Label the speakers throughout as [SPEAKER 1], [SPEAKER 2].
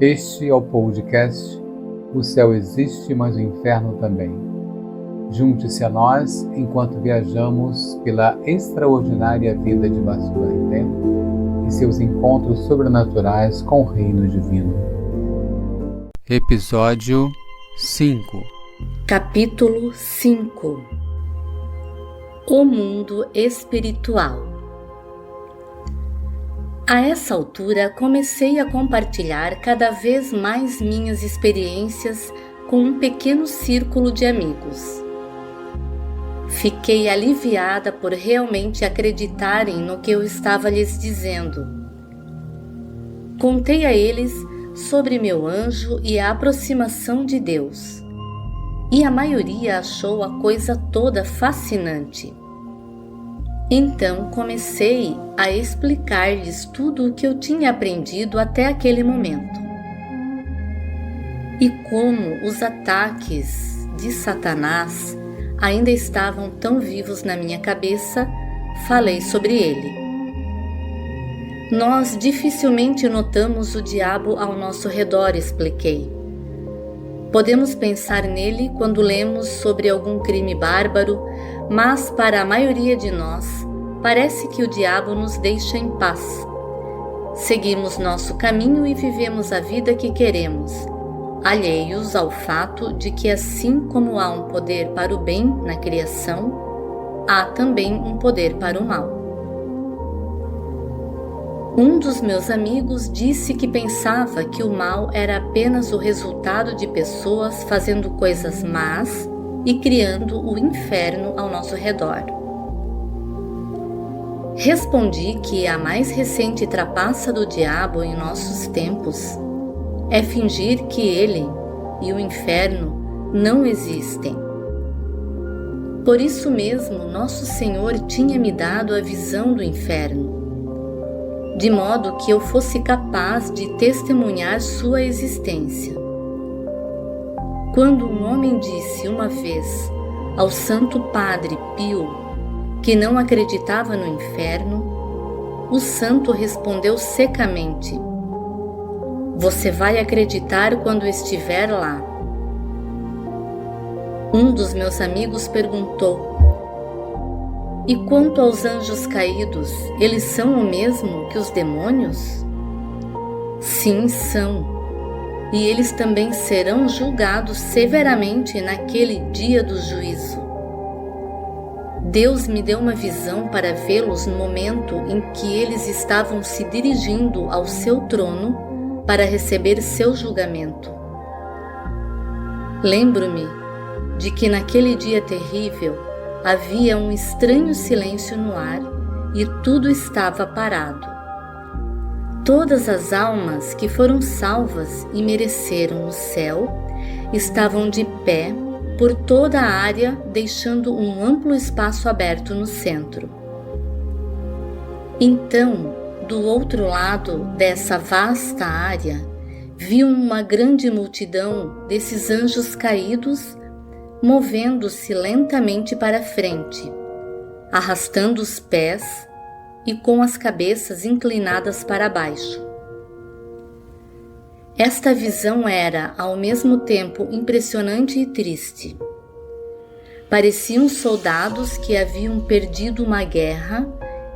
[SPEAKER 1] Este é o podcast O Céu Existe, mas o Inferno Também. Junte-se a nós enquanto viajamos pela extraordinária vida de Vasudeva e seus encontros sobrenaturais com o Reino Divino. Episódio 5.
[SPEAKER 2] Capítulo 5. O mundo espiritual. A essa altura, comecei a compartilhar cada vez mais minhas experiências com um pequeno círculo de amigos. Fiquei aliviada por realmente acreditarem no que eu estava lhes dizendo. Contei a eles sobre meu anjo e a aproximação de Deus, e a maioria achou a coisa toda fascinante. Então comecei a explicar-lhes tudo o que eu tinha aprendido até aquele momento. E como os ataques de Satanás ainda estavam tão vivos na minha cabeça, falei sobre ele. Nós dificilmente notamos o diabo ao nosso redor, expliquei. Podemos pensar nele quando lemos sobre algum crime bárbaro, mas para a maioria de nós, parece que o diabo nos deixa em paz. Seguimos nosso caminho e vivemos a vida que queremos, alheios ao fato de que assim como há um poder para o bem na criação, há também um poder para o mal. Um dos meus amigos disse que pensava que o mal era apenas o resultado de pessoas fazendo coisas más e criando o inferno ao nosso redor. Respondi que a mais recente trapaça do diabo em nossos tempos é fingir que ele e o inferno não existem. Por isso mesmo, nosso Senhor tinha me dado a visão do inferno, de modo que eu fosse capaz de testemunhar sua existência. Quando um homem disse uma vez ao Santo Padre Pio que não acreditava no inferno, o santo respondeu secamente: "Você vai acreditar quando estiver lá." Um dos meus amigos perguntou: "E quanto aos anjos caídos, eles são o mesmo que os demônios?" "Sim, são. E eles também serão julgados severamente naquele dia do juízo." Deus me deu uma visão para vê-los no momento em que eles estavam se dirigindo ao seu trono para receber seu julgamento. Lembro-me de que naquele dia terrível havia um estranho silêncio no ar e tudo estava parado. Todas as almas que foram salvas e mereceram o céu estavam de pé por toda a área, deixando um amplo espaço aberto no centro. Então, do outro lado dessa vasta área, vi uma grande multidão desses anjos caídos movendo-se lentamente para frente, arrastando os pés e com as cabeças inclinadas para baixo. Esta visão era, ao mesmo tempo, impressionante e triste. Pareciam soldados que haviam perdido uma guerra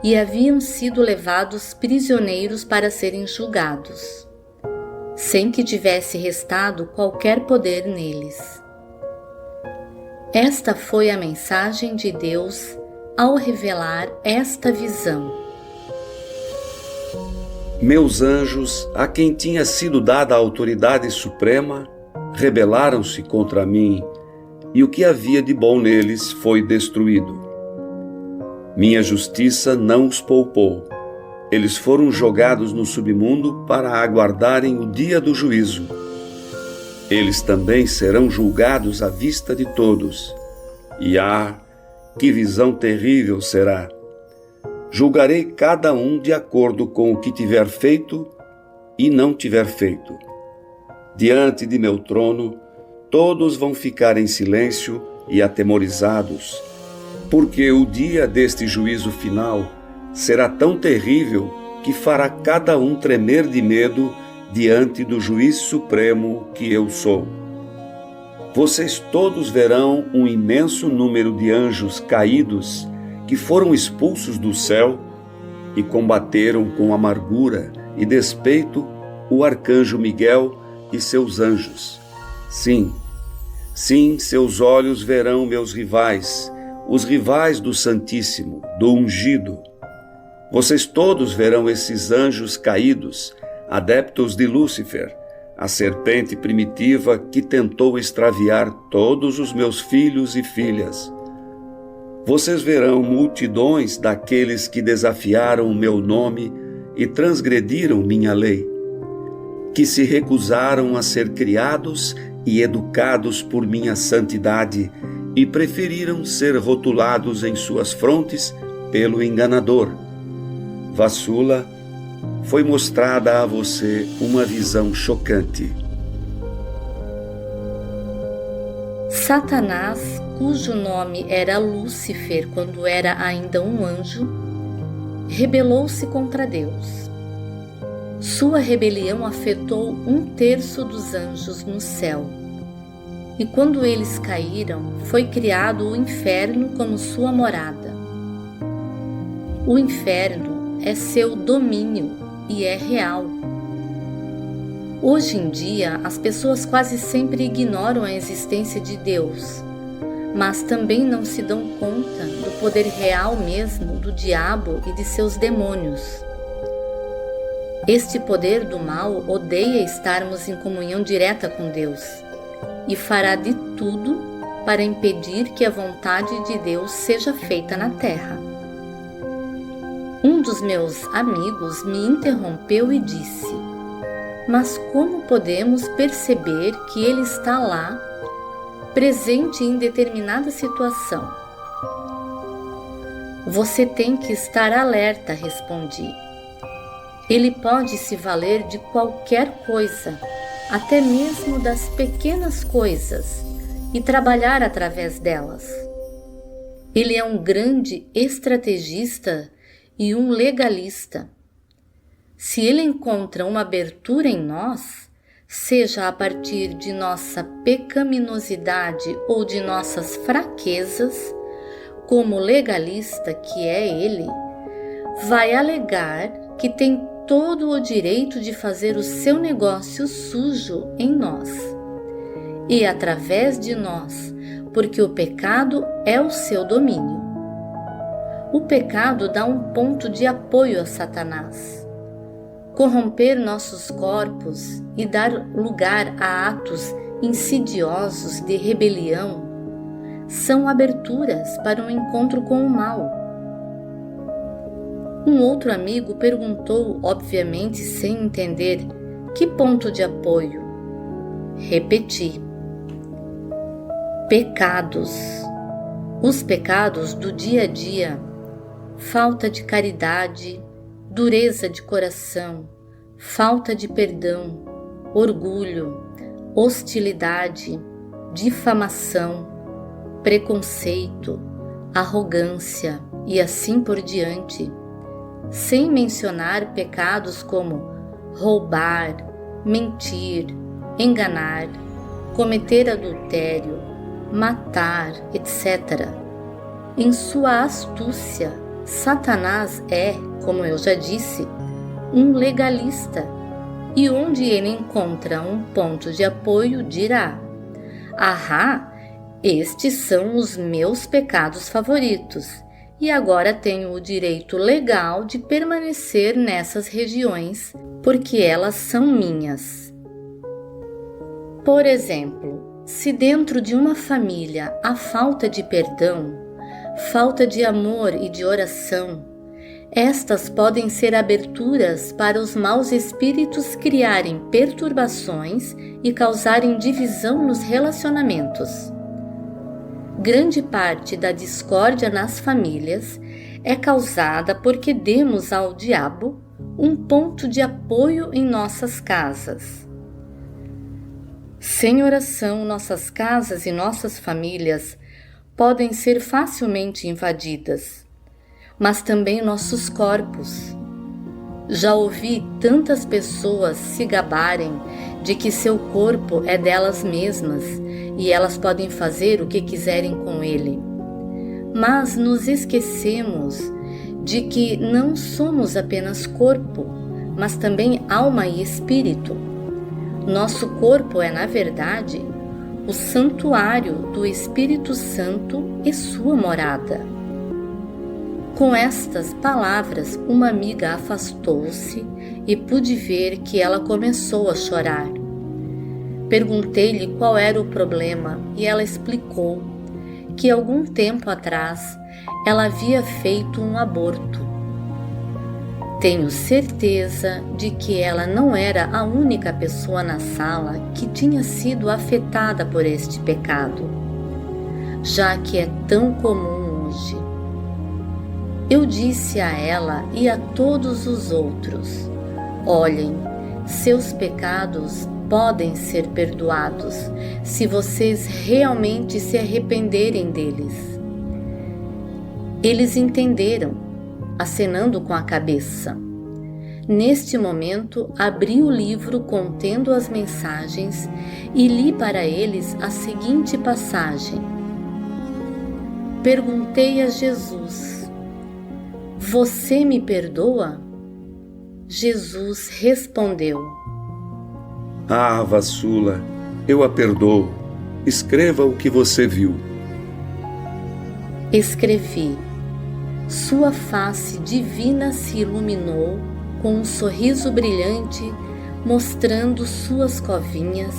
[SPEAKER 2] e haviam sido levados prisioneiros para serem julgados, sem que tivesse restado qualquer poder neles. Esta foi a mensagem de Deus ao revelar esta visão.
[SPEAKER 3] Meus anjos, a quem tinha sido dada a autoridade suprema, rebelaram-se contra mim, e o que havia de bom neles foi destruído. Minha justiça não os poupou. Eles foram jogados no submundo para aguardarem o dia do juízo. Eles também serão julgados à vista de todos. E que visão terrível será! Julgarei cada um de acordo com o que tiver feito e não tiver feito. Diante de meu trono, todos vão ficar em silêncio e atemorizados, porque o dia deste juízo final será tão terrível que fará cada um tremer de medo diante do juiz supremo que eu sou. Vocês todos verão um imenso número de anjos caídos que foram expulsos do céu e combateram com amargura e despeito o arcanjo Miguel e seus anjos. Sim, seus olhos verão meus rivais, os rivais do Santíssimo, do Ungido. Vocês todos verão esses anjos caídos, adeptos de Lúcifer, a serpente primitiva que tentou extraviar todos os meus filhos e filhas. Vocês verão multidões daqueles que desafiaram o meu nome e transgrediram minha lei, que se recusaram a ser criados e educados por minha santidade e preferiram ser rotulados em suas frontes pelo enganador. Vassula, foi mostrada a você uma visão chocante.
[SPEAKER 2] Satanás, cujo nome era Lúcifer quando era ainda um anjo, rebelou-se contra Deus. Sua rebelião afetou 1/3 dos anjos no céu. E quando eles caíram, foi criado o inferno como sua morada. O inferno é seu domínio e é real. Hoje em dia, as pessoas quase sempre ignoram a existência de Deus, mas também não se dão conta do poder real mesmo do diabo e de seus demônios. Este poder do mal odeia estarmos em comunhão direta com Deus e fará de tudo para impedir que a vontade de Deus seja feita na terra. Um dos meus amigos me interrompeu e disse: "Mas como podemos perceber que Ele está lá, presente em determinada situação?" "Você tem que estar alerta", respondi. "Ele pode se valer de qualquer coisa, até mesmo das pequenas coisas, e trabalhar através delas. Ele é um grande estrategista e um legalista. Se ele encontra uma abertura em nós, seja a partir de nossa pecaminosidade ou de nossas fraquezas, como legalista que é ele, vai alegar que tem todo o direito de fazer o seu negócio sujo em nós e através de nós, porque o pecado é o seu domínio. O pecado dá um ponto de apoio a Satanás. Corromper nossos corpos e dar lugar a atos insidiosos de rebelião são aberturas para um encontro com o mal. Um outro amigo perguntou, obviamente sem entender, que ponto de apoio? Repeti: pecados. Os pecados do dia a dia, falta de caridade, dureza de coração, falta de perdão, orgulho, hostilidade, difamação, preconceito, arrogância e assim por diante, sem mencionar pecados como roubar, mentir, enganar, cometer adultério, matar, etc. Em sua astúcia, Satanás é, como eu já disse, um legalista, e onde ele encontra um ponto de apoio dirá: "Ahá, estes são os meus pecados favoritos, e agora tenho o direito legal de permanecer nessas regiões, porque elas são minhas." Por exemplo, se dentro de uma família há falta de perdão, falta de amor e de oração, estas podem ser aberturas para os maus espíritos criarem perturbações e causarem divisão nos relacionamentos. Grande parte da discórdia nas famílias é causada porque demos ao diabo um ponto de apoio em nossas casas. Sem oração, nossas casas e nossas famílias podem ser facilmente invadidas, mas também nossos corpos. Já ouvi tantas pessoas se gabarem de que seu corpo é delas mesmas e elas podem fazer o que quiserem com ele. Mas nos esquecemos de que não somos apenas corpo, mas também alma e espírito. Nosso corpo é, na verdade, o santuário do Espírito Santo e sua morada. Com estas palavras, uma amiga afastou-se e pude ver que ela começou a chorar. Perguntei-lhe qual era o problema e ela explicou que algum tempo atrás ela havia feito um aborto. Tenho certeza de que ela não era a única pessoa na sala que tinha sido afetada por este pecado, já que é tão comum hoje. Eu disse a ela e a todos os outros: olhem, seus pecados podem ser perdoados se vocês realmente se arrependerem deles. Eles entenderam, acenando com a cabeça. Neste momento, abri o livro contendo as mensagens e li para eles a seguinte passagem. Perguntei a Jesus: você me perdoa? Jesus respondeu:
[SPEAKER 3] Ah, Vassula, eu a perdoo. Escreva o que você viu.
[SPEAKER 2] Escrevi. Sua face divina se iluminou com um sorriso brilhante, mostrando suas covinhas,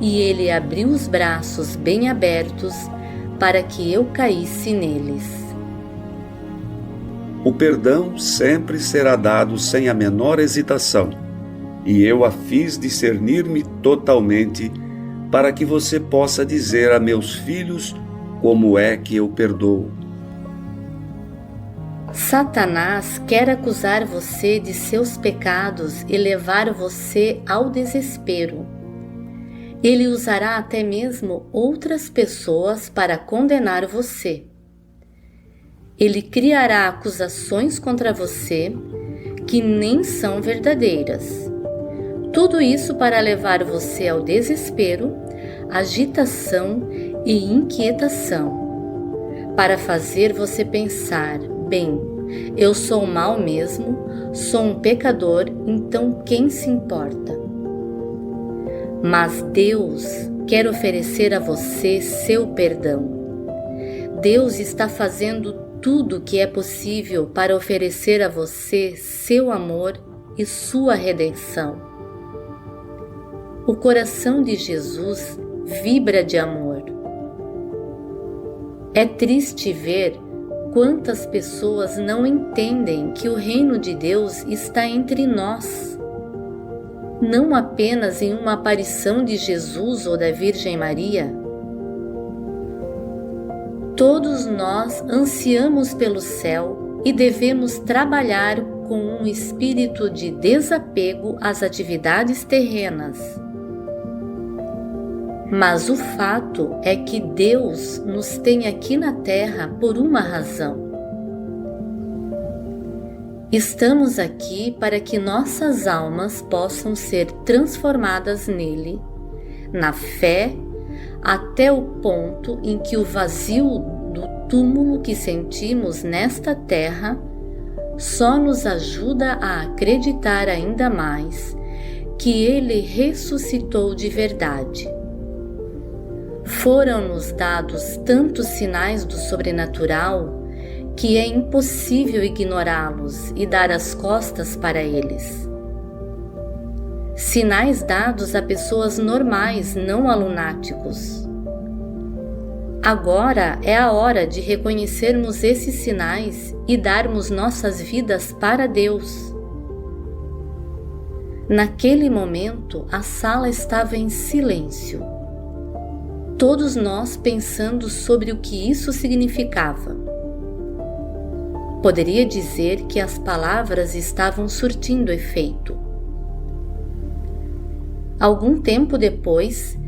[SPEAKER 2] e ele abriu os braços bem abertos para que eu caísse neles.
[SPEAKER 3] O perdão sempre será dado sem a menor hesitação, e eu a fiz discernir-me totalmente para que você possa dizer a meus filhos como é que eu perdoo.
[SPEAKER 2] Satanás quer acusar você de seus pecados e levar você ao desespero. Ele usará até mesmo outras pessoas para condenar você. Ele criará acusações contra você que nem são verdadeiras. Tudo isso para levar você ao desespero, agitação e inquietação, para fazer você pensar: bem, eu sou mau mesmo, sou um pecador, então quem se importa? Mas Deus quer oferecer a você seu perdão. Deus está fazendo tudo o que é possível para oferecer a você seu amor e sua redenção. O coração de Jesus vibra de amor. É triste ver quantas pessoas não entendem que o reino de Deus está entre nós, não apenas em uma aparição de Jesus ou da Virgem Maria. Todos nós ansiamos pelo céu e devemos trabalhar com um espírito de desapego às atividades terrenas. Mas o fato é que Deus nos tem aqui na Terra por uma razão. Estamos aqui para que nossas almas possam ser transformadas nele, na fé, até o ponto em que o vazio do túmulo que sentimos nesta terra só nos ajuda a acreditar ainda mais que ele ressuscitou de verdade. Foram-nos dados tantos sinais do sobrenatural que é impossível ignorá-los e dar as costas para eles. Sinais dados a pessoas normais, não a lunáticos. Agora é a hora de reconhecermos esses sinais e darmos nossas vidas para Deus. Naquele momento, a sala estava em silêncio. Todos nós pensando sobre o que isso significava. Poderia dizer que as palavras estavam surtindo efeito. Algum tempo depois,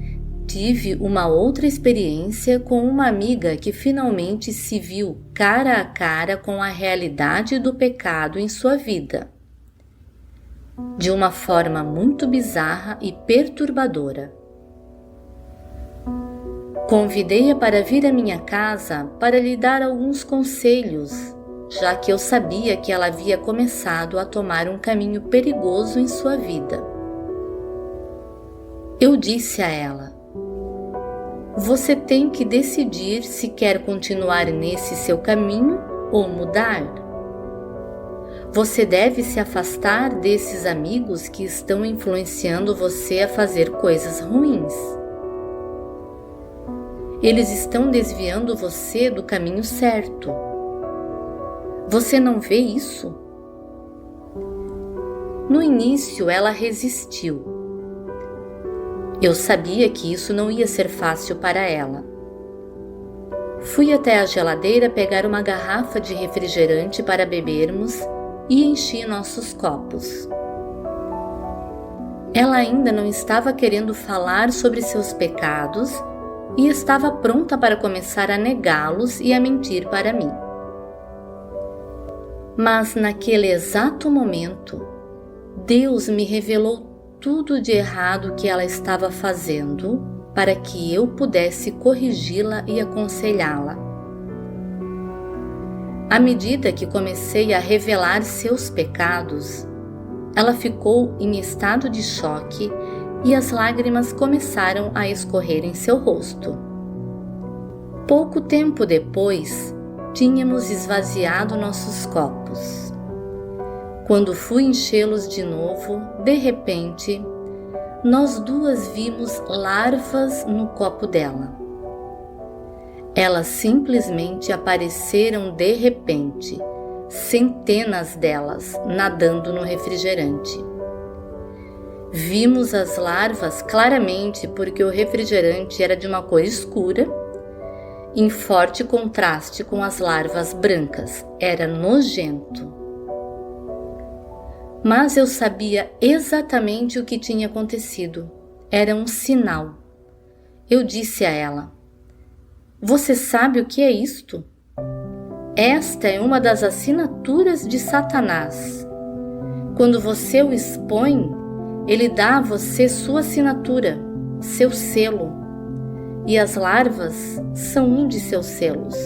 [SPEAKER 2] tive uma outra experiência com uma amiga que finalmente se viu cara a cara com a realidade do pecado em sua vida. de uma forma muito bizarra e perturbadora. Convidei-a para vir à minha casa para lhe dar alguns conselhos, já que eu sabia que ela havia começado a tomar um caminho perigoso em sua vida. Eu disse a ela: você tem que decidir se quer continuar nesse seu caminho ou mudar. Você deve se afastar desses amigos que estão influenciando você a fazer coisas ruins. Eles estão desviando você do caminho certo. Você não vê isso? No início, ela resistiu. Eu sabia que isso não ia ser fácil para ela. Fui até a geladeira pegar uma garrafa de refrigerante para bebermos e enchi nossos copos. Ela ainda não estava querendo falar sobre seus pecados e estava pronta para começar a negá-los e a mentir para mim. Mas naquele exato momento, Deus me revelou tudo de errado que ela estava fazendo para que eu pudesse corrigi-la e aconselhá-la. À medida que comecei a revelar seus pecados, ela ficou em estado de choque e as lágrimas começaram a escorrer em seu rosto. Pouco tempo depois, tínhamos esvaziado nossos copos. Quando fui enchê-los de novo, de repente, nós duas vimos larvas no copo dela. Elas simplesmente apareceram de repente, centenas delas nadando no refrigerante. Vimos as larvas claramente porque o refrigerante era de uma cor escura, em forte contraste com as larvas brancas. Era nojento. Mas eu sabia exatamente o que tinha acontecido. Era um sinal. Eu disse a ela: você sabe o que é isto? Esta é uma das assinaturas de Satanás. Quando você o expõe, ele dá a você sua assinatura, seu selo. E as larvas são um de seus selos.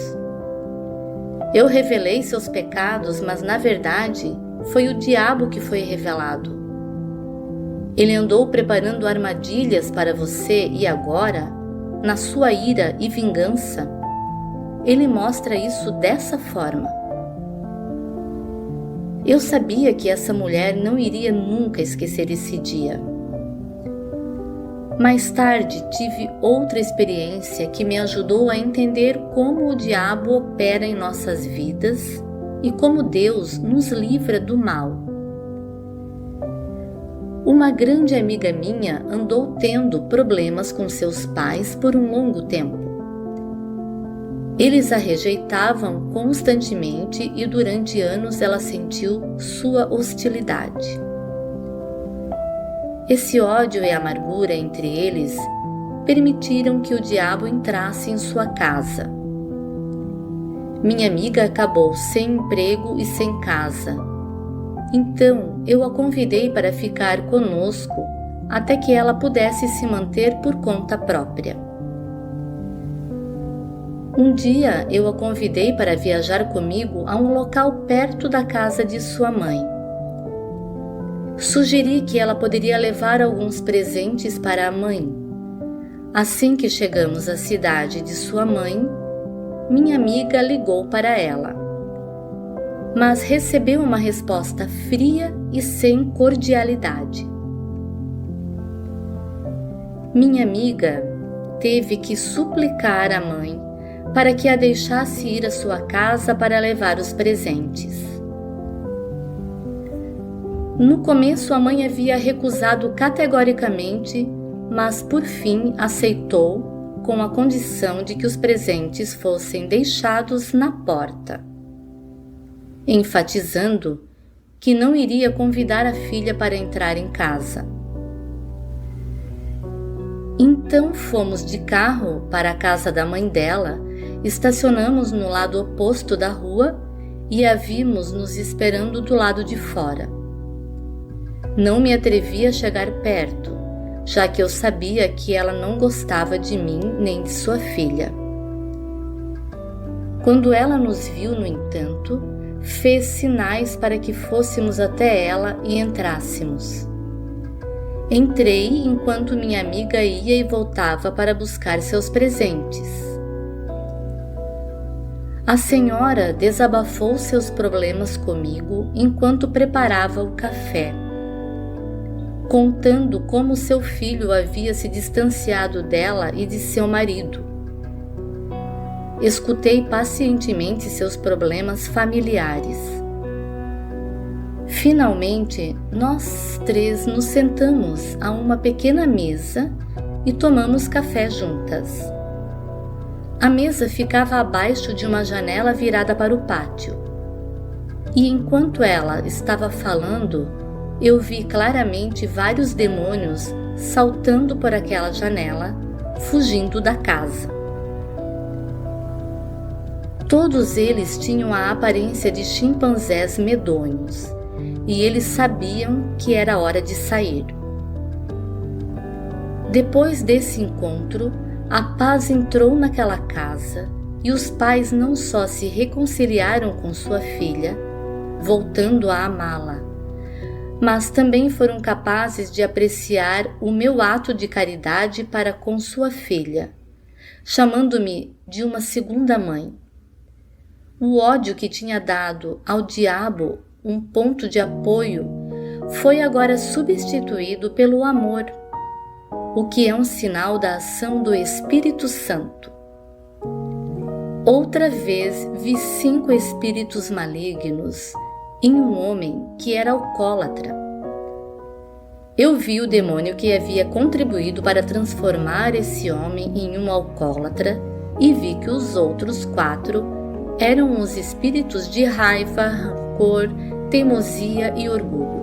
[SPEAKER 2] Eu revelei seus pecados, mas na verdade foi o diabo que foi revelado. Ele andou preparando armadilhas para você e agora, na sua ira e vingança, ele mostra isso dessa forma. Eu sabia que essa mulher não iria nunca esquecer esse dia. Mais tarde tive outra experiência que me ajudou a entender como o diabo opera em nossas vidas e como Deus nos livra do mal. Uma grande amiga minha andou tendo problemas com seus pais por um longo tempo. Eles a rejeitavam constantemente e durante anos ela sentiu sua hostilidade. Esse ódio e amargura entre eles permitiram que o diabo entrasse em sua casa. Minha amiga acabou sem emprego e sem casa. Então eu a convidei para ficar conosco até que ela pudesse se manter por conta própria. Um dia eu a convidei para viajar comigo a um local perto da casa de sua mãe. Sugeri que ela poderia levar alguns presentes para a mãe. Assim que chegamos à cidade de sua mãe, minha amiga ligou para ela, mas recebeu uma resposta fria e sem cordialidade. Minha amiga teve que suplicar à mãe para que a deixasse ir à sua casa para levar os presentes. No começo, a mãe havia recusado categoricamente, mas por fim aceitou, com a condição de que os presentes fossem deixados na porta, enfatizando que não iria convidar a filha para entrar em casa. Então fomos de carro para a casa da mãe dela, estacionamos no lado oposto da rua e a vimos nos esperando do lado de fora. Não me atrevi a chegar perto, já que eu sabia que ela não gostava de mim nem de sua filha. Quando ela nos viu, no entanto, fez sinais para que fôssemos até ela e entrássemos. Entrei enquanto minha amiga ia e voltava para buscar seus presentes. A senhora desabafou seus problemas comigo enquanto preparava o café, contando como seu filho havia se distanciado dela e de seu marido. Escutei pacientemente seus problemas familiares. Finalmente, nós três nos sentamos a uma pequena mesa e tomamos café juntas. A mesa ficava abaixo de uma janela virada para o pátio. E enquanto ela estava falando, eu vi claramente vários demônios saltando por aquela janela, fugindo da casa. Todos eles tinham a aparência de chimpanzés medonhos, e eles sabiam que era hora de sair. Depois desse encontro, a paz entrou naquela casa e os pais não só se reconciliaram com sua filha, voltando a amá-la, mas também foram capazes de apreciar o meu ato de caridade para com sua filha, chamando-me de uma segunda mãe. O ódio que tinha dado ao diabo um ponto de apoio foi agora substituído pelo amor, o que é um sinal da ação do Espírito Santo. Outra vez vi 5 espíritos malignos em um homem que era alcoólatra. Eu vi o demônio que havia contribuído para transformar esse homem em um alcoólatra e vi que os outros 4 eram os espíritos de raiva, rancor, teimosia e orgulho.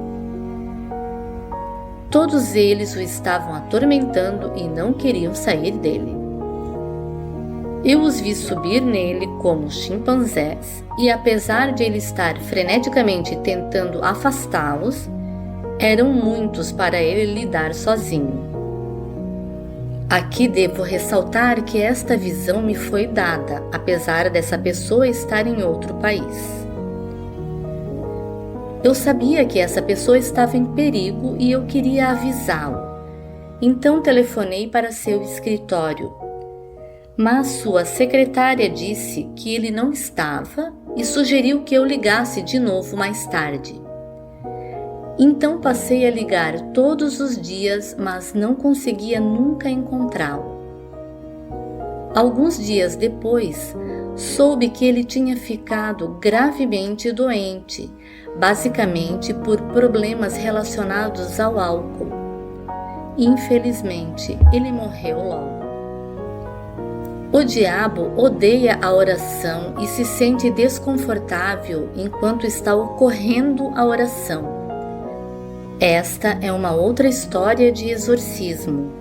[SPEAKER 2] Todos eles o estavam atormentando e não queriam sair dele. Eu os vi subir nele como chimpanzés e, apesar de ele estar freneticamente tentando afastá-los, eram muitos para ele lidar sozinho. Aqui devo ressaltar que esta visão me foi dada, apesar dessa pessoa estar em outro país. Eu sabia que essa pessoa estava em perigo e eu queria avisá-lo. Então telefonei para seu escritório. Mas sua secretária disse que ele não estava e sugeriu que eu ligasse de novo mais tarde. Então passei a ligar todos os dias, mas não conseguia nunca encontrá-lo. Alguns dias depois, soube que ele tinha ficado gravemente doente, basicamente por problemas relacionados ao álcool. Infelizmente, ele morreu logo. O diabo odeia a oração e se sente desconfortável enquanto está ocorrendo a oração. Esta é uma outra história de exorcismo.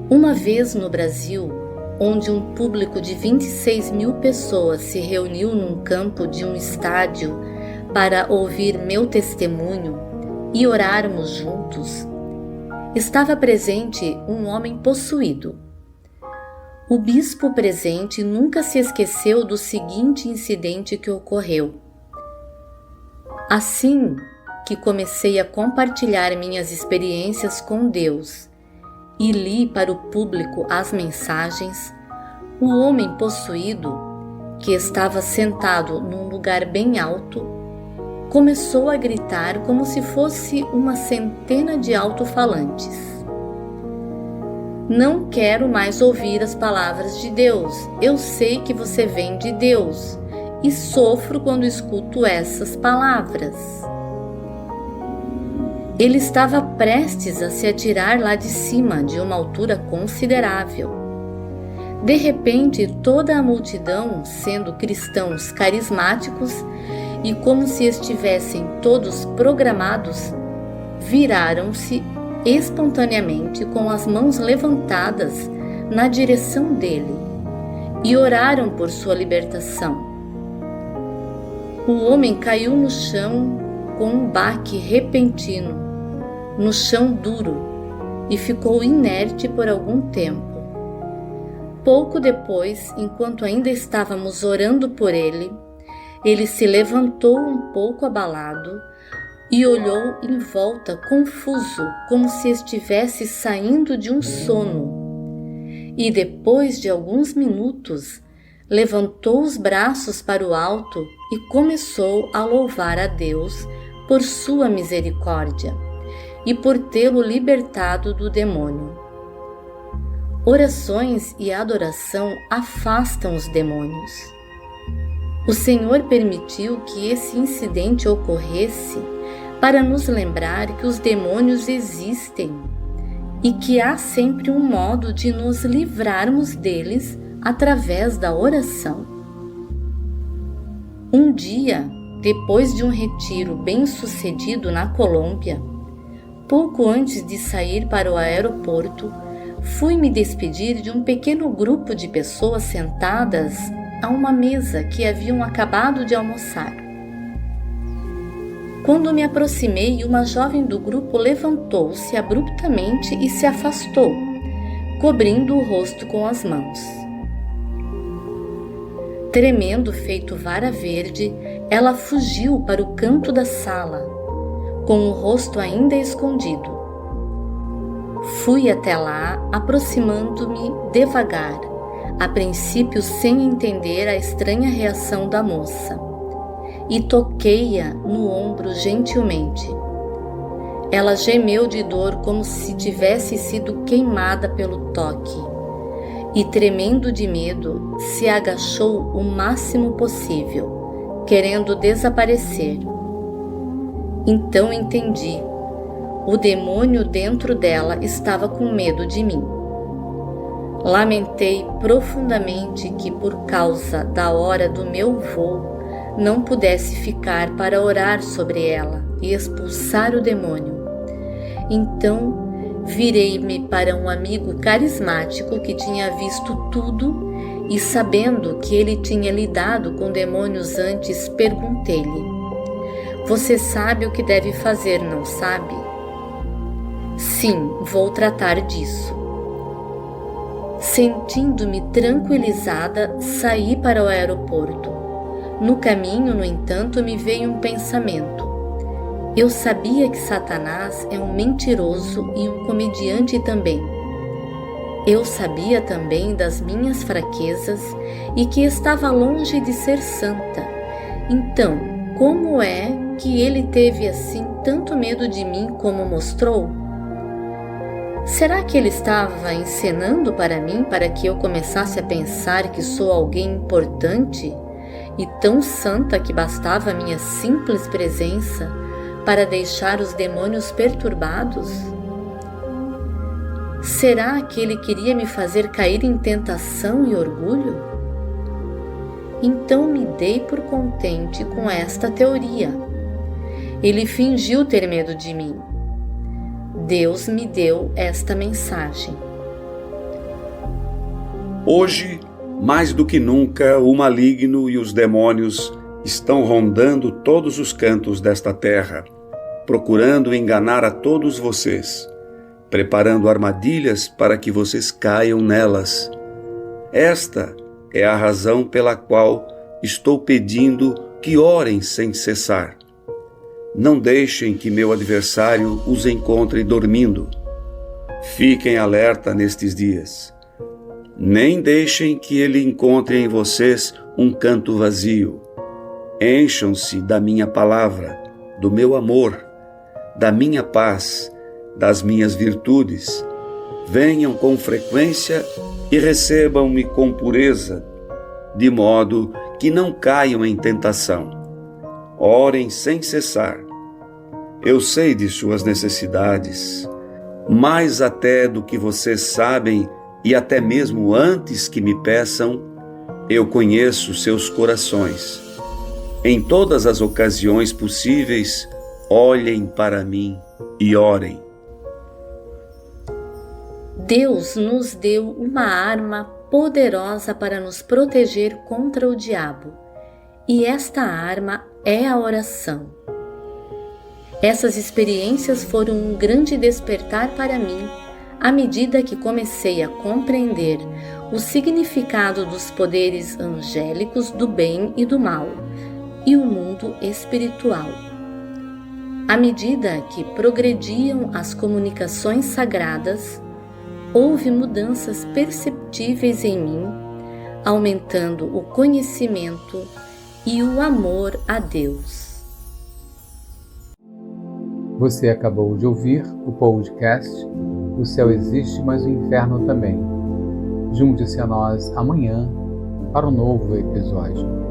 [SPEAKER 2] Uma vez no Brasil, onde um público de 26 mil pessoas se reuniu num campo de um estádio para ouvir meu testemunho e orarmos juntos, estava presente um homem possuído. O bispo presente nunca se esqueceu do seguinte incidente que ocorreu. Assim que comecei a compartilhar minhas experiências com Deus e li para o público as mensagens, o homem possuído, que estava sentado num lugar bem alto, começou a gritar como se fosse uma centena de alto-falantes. Não quero mais ouvir as palavras de Deus. Eu sei que você vem de Deus e sofro quando escuto essas palavras. Ele estava prestes a se atirar lá de cima de uma altura considerável. De repente, toda a multidão, sendo cristãos carismáticos e como se estivessem todos programados, viraram-se espontaneamente com as mãos levantadas na direção dele e oraram por sua libertação. O homem caiu no chão com um baque repentino no chão duro e ficou inerte por algum tempo. Pouco depois, enquanto ainda estávamos orando por ele, ele se levantou um pouco abalado e olhou em volta confuso, como se estivesse saindo de um sono. E depois de alguns minutos, levantou os braços para o alto e começou a louvar a Deus por sua misericórdia e por tê-lo libertado do demônio. Orações e adoração afastam os demônios. O Senhor permitiu que esse incidente ocorresse para nos lembrar que os demônios existem e que há sempre um modo de nos livrarmos deles através da oração. Um dia, depois de um retiro bem-sucedido na Colômbia, pouco antes de sair para o aeroporto, fui me despedir de um pequeno grupo de pessoas sentadas a uma mesa que haviam acabado de almoçar. Quando me aproximei, uma jovem do grupo levantou-se abruptamente e se afastou, cobrindo o rosto com as mãos. Tremendo feito vara verde, ela fugiu para o canto da sala, com o rosto ainda escondido. Fui até lá, aproximando-me devagar, a princípio sem entender a estranha reação da moça, e toquei-a no ombro gentilmente. Ela gemeu de dor como se tivesse sido queimada pelo toque, e tremendo de medo, se agachou o máximo possível, querendo desaparecer. Então entendi. O demônio dentro dela estava com medo de mim. Lamentei profundamente que, por causa da hora do meu voo, não pudesse ficar para orar sobre ela e expulsar o demônio. Então, virei-me para um amigo carismático que tinha visto tudo e, sabendo que ele tinha lidado com demônios antes, perguntei-lhe: "Você sabe o que deve fazer, não sabe?" "Sim, vou tratar disso." Sentindo-me tranquilizada, saí para o aeroporto. No caminho, no entanto, me veio um pensamento. Eu sabia que Satanás é um mentiroso e um comediante também. Eu sabia também das minhas fraquezas e que estava longe de ser santa. Então, como é que ele teve assim tanto medo de mim como mostrou? Será que ele estava encenando para mim para que eu começasse a pensar que sou alguém importante e tão santa que bastava a minha simples presença para deixar os demônios perturbados? Será que ele queria me fazer cair em tentação e orgulho? Então me dei por contente com esta teoria. Ele fingiu ter medo de mim. Deus me deu esta mensagem.
[SPEAKER 3] Hoje, mais do que nunca, o maligno e os demônios estão rondando todos os cantos desta terra, procurando enganar a todos vocês, preparando armadilhas para que vocês caiam nelas. Esta é a razão pela qual estou pedindo que orem sem cessar. Não deixem que meu adversário os encontre dormindo. Fiquem alerta nestes dias. Nem deixem que ele encontre em vocês um canto vazio. Encham-se da minha palavra, do meu amor, da minha paz, das minhas virtudes. Venham com frequência e recebam-me com pureza, de modo que não caiam em tentação. Orem sem cessar. Eu sei de suas necessidades, mais até do que vocês sabem e até mesmo antes que me peçam, eu conheço seus corações. Em todas as ocasiões possíveis, olhem para mim e orem.
[SPEAKER 2] Deus nos deu uma arma poderosa para nos proteger contra o diabo, e esta arma é a oração. Essas experiências foram um grande despertar para mim à medida que comecei a compreender o significado dos poderes angélicos do bem e do mal e o mundo espiritual. À medida que progrediam as comunicações sagradas, houve mudanças perceptíveis em mim, aumentando o conhecimento e o amor a Deus.
[SPEAKER 1] Você acabou de ouvir o podcast O Céu Existe, mas o Inferno Também. Junte-se a nós amanhã para um novo episódio.